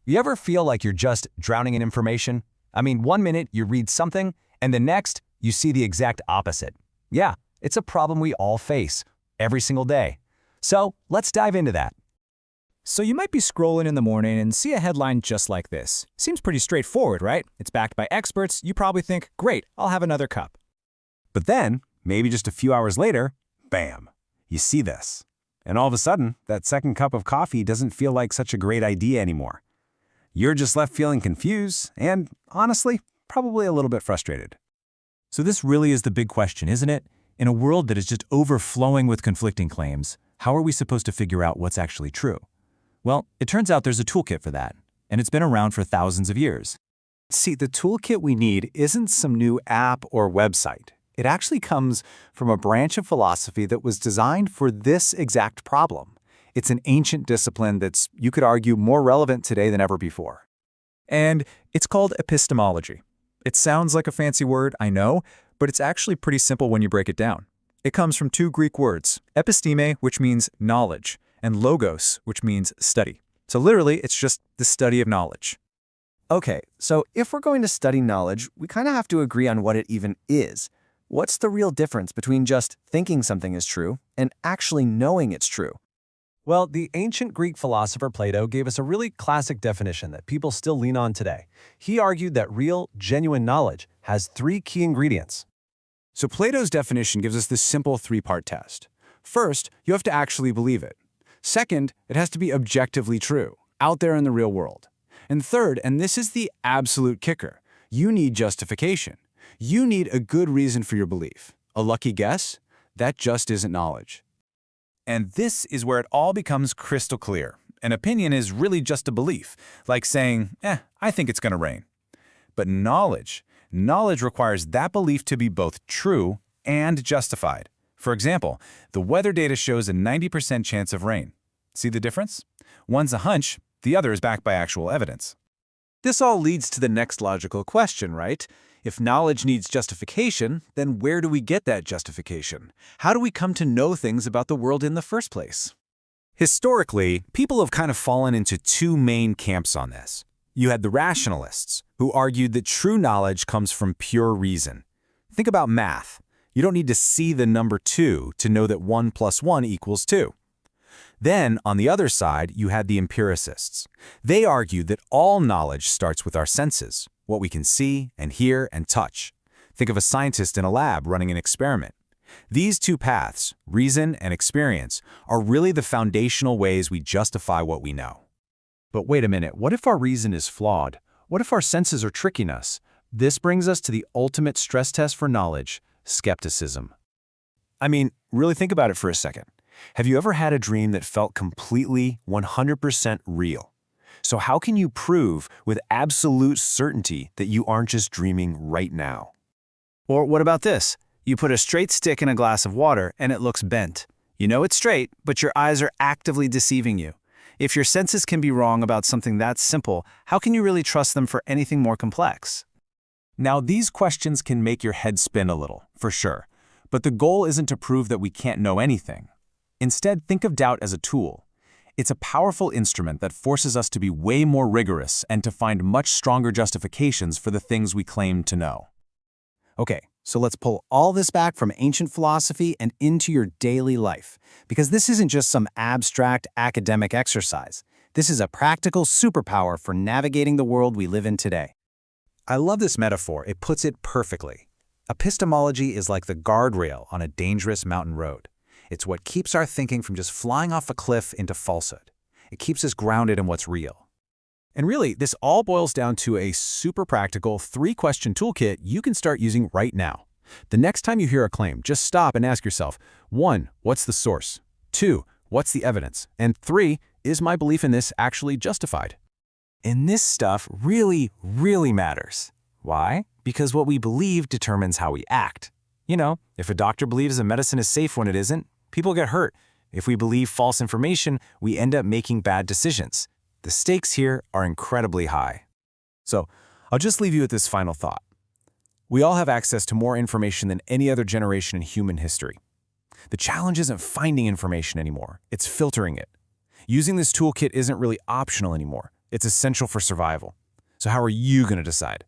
You ever feel like you're just drowning in information? I mean, one minute you read something, and the next you see the exact opposite. Yeah, it's a problem we all face every single day. So let's dive into that. So you might be scrolling in the morning and see a headline just like this. Seems pretty straightforward, right? It's backed by experts. You probably think, great, I'll have another cup. But then, maybe just a few hours later, bam, you see this. And all of a sudden, that second cup of coffee doesn't feel like such a great idea anymore. You're just left feeling confused and, honestly, probably a little bit frustrated. So this really is the big question, isn't it? In a world that is just overflowing with conflicting claims, how are we supposed to figure out what's actually true? Well, it turns out there's a toolkit for that, and it's been around for thousands of years. See, the toolkit we need isn't some new app or website. It actually comes from a branch of philosophy that was designed for this exact problem. It's an ancient discipline that's, you could argue, more relevant today than ever before. And it's called epistemology. It sounds like a fancy word, I know, but it's actually pretty simple when you break it down. It comes from two Greek words, episteme, which means knowledge, and logos, which means study. So literally, it's just the study of knowledge. Okay, so if we're going to study knowledge, we kind of have to agree on what it even is. What's the real difference between just thinking something is true and actually knowing it's true? Well, the ancient Greek philosopher Plato gave us a really classic definition that people still lean on today. He argued that real, genuine knowledge has three key ingredients. So Plato's definition gives us this simple three-part test. First, you have to actually believe it. Second, it has to be objectively true, out there in the real world. And third, and this is the absolute kicker, you need justification. You need a good reason for your belief. A lucky guess? That just isn't knowledge. And this is where it all becomes crystal clear. An opinion is really just a belief, like saying, I think it's going to rain. But knowledge requires that belief to be both true and justified. For example, the weather data shows a 90% chance of rain. See the difference? One's a hunch, the other is backed by actual evidence. This all leads to the next logical question, right? If knowledge needs justification, then where do we get that justification? How do we come to know things about the world in the first place? Historically, people have kind of fallen into two main camps on this. You had the rationalists, who argued that true knowledge comes from pure reason. Think about math. You don't need to see the number 2 to know that 1 + 1 = 2. Then, on the other side, you had the empiricists. They argued that all knowledge starts with our senses, what we can see and hear and touch. Think of a scientist in a lab running an experiment. These two paths, reason and experience, are really the foundational ways we justify what we know. But wait a minute, what if our reason is flawed? What if our senses are tricking us? This brings us to the ultimate stress test for knowledge, skepticism. I mean, really think about it for a second. Have you ever had a dream that felt completely 100% real? So how can you prove with absolute certainty that you aren't just dreaming right now? Or what about this? You put a straight stick in a glass of water and it looks bent. You know it's straight, but your eyes are actively deceiving you. If your senses can be wrong about something that simple, how can you really trust them for anything more complex? Now, these questions can make your head spin a little, for sure. But the goal isn't to prove that we can't know anything. Instead, think of doubt as a tool. It's a powerful instrument that forces us to be way more rigorous and to find much stronger justifications for the things we claim to know. Okay, so let's pull all this back from ancient philosophy and into your daily life. Because this isn't just some abstract academic exercise. This is a practical superpower for navigating the world we live in today. I love this metaphor. It puts it perfectly. Epistemology is like the guardrail on a dangerous mountain road. It's what keeps our thinking from just flying off a cliff into falsehood. It keeps us grounded in what's real. And really, this all boils down to a super practical 3-question toolkit you can start using right now. The next time you hear a claim, just stop and ask yourself, 1, what's the source? 2, what's the evidence? And 3, is my belief in this actually justified? And this stuff really, really matters. Why? Because what we believe determines how we act. You know, if a doctor believes a medicine is safe when it isn't, people get hurt. If we believe false information, we end up making bad decisions. The stakes here are incredibly high. So, I'll just leave you with this final thought. We all have access to more information than any other generation in human history. The challenge isn't finding information anymore, it's filtering it. Using this toolkit isn't really optional anymore. It's essential for survival. So how are you going to decide?